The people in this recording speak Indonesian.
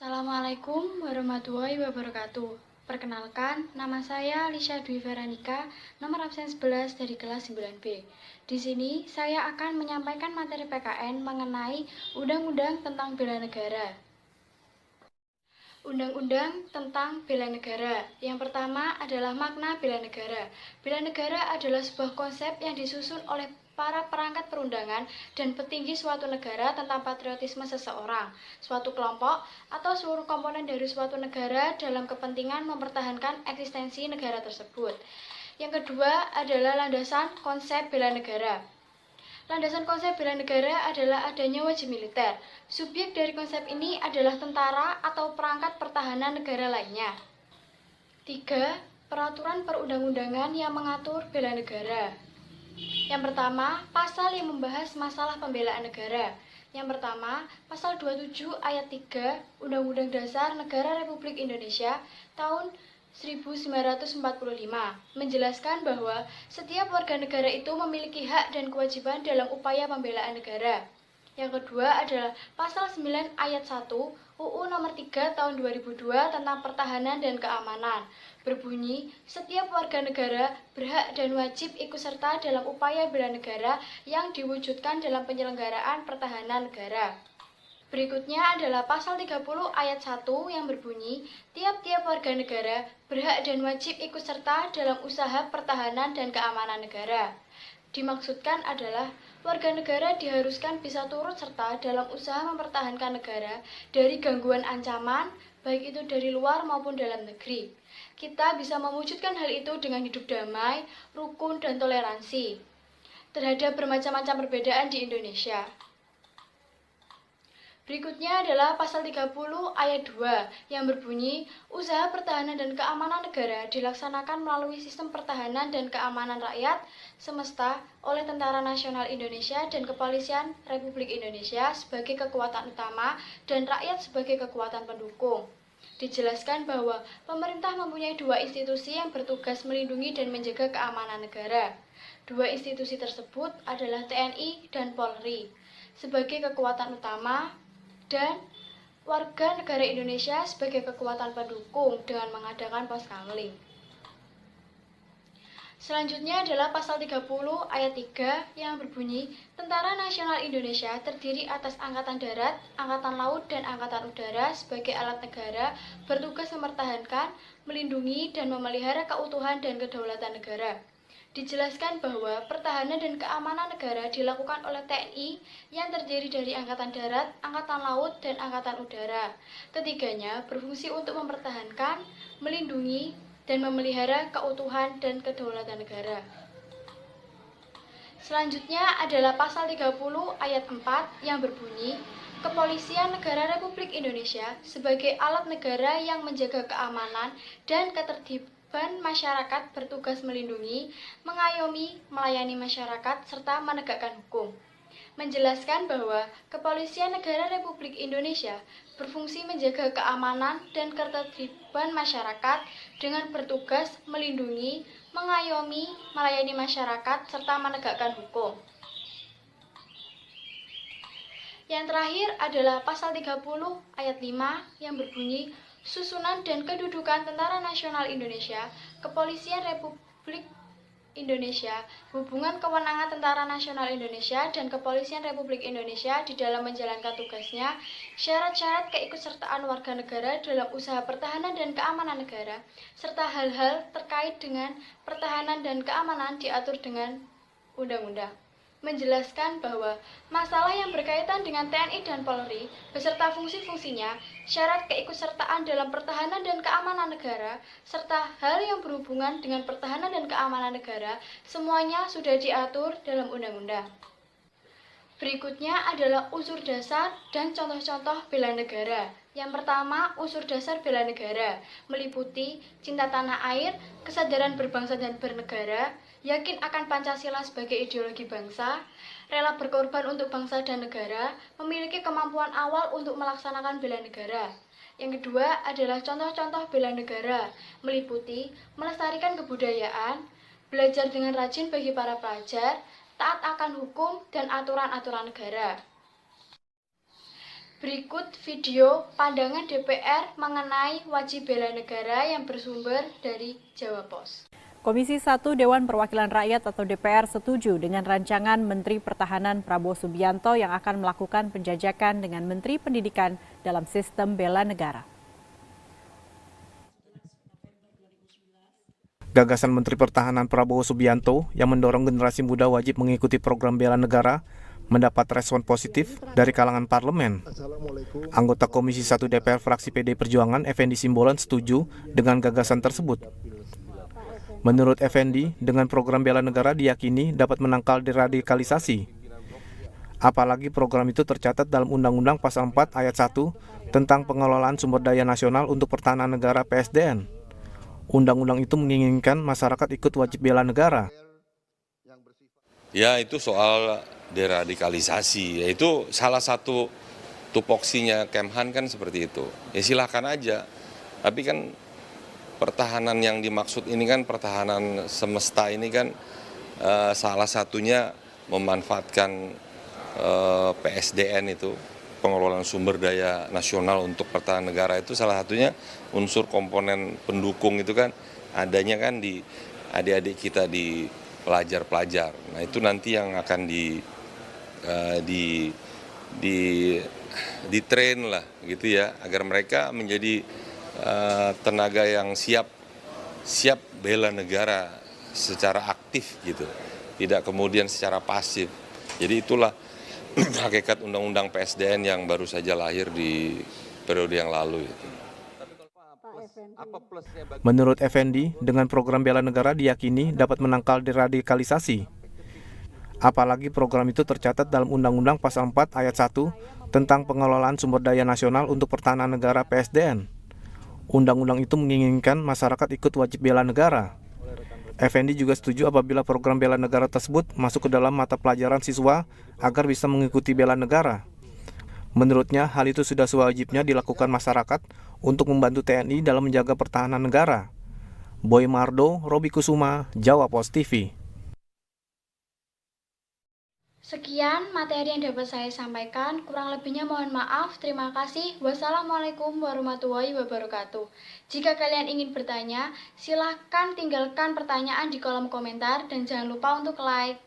Assalamualaikum warahmatullahi wabarakatuh. Perkenalkan, nama saya Lisha Dwi Veranika, nomor absen 11 dari kelas 9B. Di sini saya akan menyampaikan materi PKN mengenai Undang-Undang tentang Bela Negara. Undang-Undang tentang Bela Negara. Yang pertama adalah makna bela negara. Bela negara adalah sebuah konsep yang disusun oleh para perangkat perundangan dan petinggi suatu negara tentang patriotisme seseorang, suatu kelompok, atau seluruh komponen dari suatu negara dalam kepentingan mempertahankan eksistensi negara tersebut. Yang kedua adalah landasan konsep bela negara. Landasan konsep bela negara adalah adanya wajib militer. Subjek dari konsep ini adalah tentara atau perangkat pertahanan negara lainnya. 3. Peraturan perundang-undangan yang mengatur bela negara. Yang pertama, pasal yang membahas masalah pembelaan negara. Yang pertama, pasal 27 ayat 3 Undang-Undang Dasar Negara Republik Indonesia tahun 1945 menjelaskan bahwa setiap warga negara itu memiliki hak dan kewajiban dalam upaya pembelaan negara. Yang kedua adalah pasal 9 ayat 1 UU nomor 3 tahun 2002 tentang pertahanan dan keamanan. Berbunyi, setiap warga negara berhak dan wajib ikut serta dalam upaya bela negara yang diwujudkan dalam penyelenggaraan pertahanan negara. Berikutnya adalah pasal 30 ayat 1 yang berbunyi, tiap-tiap warga negara berhak dan wajib ikut serta dalam usaha pertahanan dan keamanan negara. Dimaksudkan adalah warga negara diharuskan bisa turut serta dalam usaha mempertahankan negara dari gangguan ancaman, baik itu dari luar maupun dalam negeri. Kita bisa mewujudkan hal itu dengan hidup damai, rukun, dan toleransi terhadap bermacam-macam perbedaan di Indonesia. Berikutnya adalah pasal 30 ayat 2 yang berbunyi, usaha pertahanan dan keamanan negara dilaksanakan melalui sistem pertahanan dan keamanan rakyat semesta oleh Tentara Nasional Indonesia dan Kepolisian Republik Indonesia sebagai kekuatan utama dan rakyat sebagai kekuatan pendukung. Dijelaskan bahwa pemerintah mempunyai dua institusi yang bertugas melindungi dan menjaga keamanan negara. Dua institusi tersebut adalah TNI dan Polri sebagai kekuatan utama dan warga negara Indonesia sebagai kekuatan pendukung dengan mengadakan poskamling. Selanjutnya adalah pasal 30 ayat 3 yang berbunyi, Tentara Nasional Indonesia terdiri atas Angkatan Darat, Angkatan Laut, dan Angkatan Udara sebagai alat negara bertugas mempertahankan, melindungi, dan memelihara keutuhan dan kedaulatan negara. Dijelaskan bahwa pertahanan dan keamanan negara dilakukan oleh TNI yang terdiri dari Angkatan Darat, Angkatan Laut, dan Angkatan Udara. Ketiganya berfungsi untuk mempertahankan, melindungi, dan memelihara keutuhan dan kedaulatan negara. Selanjutnya adalah pasal 30 ayat 4 yang berbunyi, Kepolisian Negara Republik Indonesia sebagai alat negara yang menjaga keamanan dan ketertiban masyarakat bertugas melindungi, mengayomi, melayani masyarakat, serta menegakkan hukum. Menjelaskan bahwa Kepolisian Negara Republik Indonesia berfungsi menjaga keamanan dan ketertiban masyarakat dengan bertugas melindungi, mengayomi, melayani masyarakat, serta menegakkan hukum. Yang terakhir adalah pasal 30 ayat 5 yang berbunyi, susunan dan kedudukan Tentara Nasional Indonesia, Kepolisian Republik Indonesia, hubungan kewenangan Tentara Nasional Indonesia dan Kepolisian Republik Indonesia di dalam menjalankan tugasnya, syarat-syarat keikutsertaan warga negara dalam usaha pertahanan dan keamanan negara, serta hal-hal terkait dengan pertahanan dan keamanan diatur dengan undang-undang. Menjelaskan bahwa masalah yang berkaitan dengan TNI dan Polri beserta fungsi-fungsinya, syarat keikutsertaan dalam pertahanan dan keamanan negara, serta hal yang berhubungan dengan pertahanan dan keamanan negara, semuanya sudah diatur dalam undang-undang. Berikutnya adalah unsur dasar dan contoh-contoh bela negara. Yang pertama, unsur dasar bela negara meliputi cinta tanah air, kesadaran berbangsa dan bernegara, yakin akan Pancasila sebagai ideologi bangsa, rela berkorban untuk bangsa dan negara, memiliki kemampuan awal untuk melaksanakan bela negara. Yang kedua adalah contoh-contoh bela negara, meliputi melestarikan kebudayaan, belajar dengan rajin bagi para pelajar, taat akan hukum dan aturan-aturan negara. Berikut video pandangan DPR mengenai wajib bela negara yang bersumber dari Jawa Pos. Komisi 1 Dewan Perwakilan Rakyat atau DPR setuju dengan rancangan Menteri Pertahanan Prabowo Subianto yang akan melakukan penjajakan dengan Menteri Pendidikan dalam sistem bela negara. Gagasan Menteri Pertahanan Prabowo Subianto yang mendorong generasi muda wajib mengikuti program bela negara mendapat respon positif dari kalangan parlemen. Anggota Komisi 1 DPR fraksi PD Perjuangan, Effendi Simbolon, setuju dengan gagasan tersebut. Menurut Effendi, dengan program bela negara diyakini dapat menangkal deradikalisasi. Apalagi program itu tercatat dalam Undang-Undang Pasal 4 Ayat 1 tentang pengelolaan sumber daya nasional untuk pertahanan negara PSDN. Undang-undang itu menginginkan masyarakat ikut wajib bela negara. Ya, itu soal deradikalisasi, yaitu salah satu tupoksinya Kemhan kan seperti itu. Ya silahkan aja, tapi kan pertahanan yang dimaksud ini kan pertahanan semesta ini kan salah satunya memanfaatkan PSDN itu, pengelolaan sumber daya nasional untuk pertahanan negara itu salah satunya unsur komponen pendukung itu kan adanya kan di adik-adik kita di pelajar-pelajar. Nah itu nanti yang akan di train lah gitu ya, agar mereka menjadi tenaga yang siap bela negara secara aktif gitu, tidak kemudian secara pasif. Jadi itulah hakikat Undang-Undang PSDN yang baru saja lahir di periode yang lalu itu. Menurut Effendi, dengan program bela negara diyakini dapat menangkal deradikalisasi. Apalagi program itu tercatat dalam Undang-Undang Pasal 4 Ayat 1 tentang pengelolaan sumber daya nasional untuk pertahanan negara PSDN. Undang-undang itu menginginkan masyarakat ikut wajib bela negara. Effendi juga setuju apabila program bela negara tersebut masuk ke dalam mata pelajaran siswa agar bisa mengikuti bela negara. Menurutnya, hal itu sudah sewajibnya dilakukan masyarakat untuk membantu TNI dalam menjaga pertahanan negara. Boy Mardo, Robi Kusuma, Jawa Pos TV. Sekian materi yang dapat saya sampaikan, kurang lebihnya mohon maaf, terima kasih. Wassalamualaikum warahmatullahi wabarakatuh. Jika kalian ingin bertanya, silahkan tinggalkan pertanyaan di kolom komentar dan jangan lupa untuk like.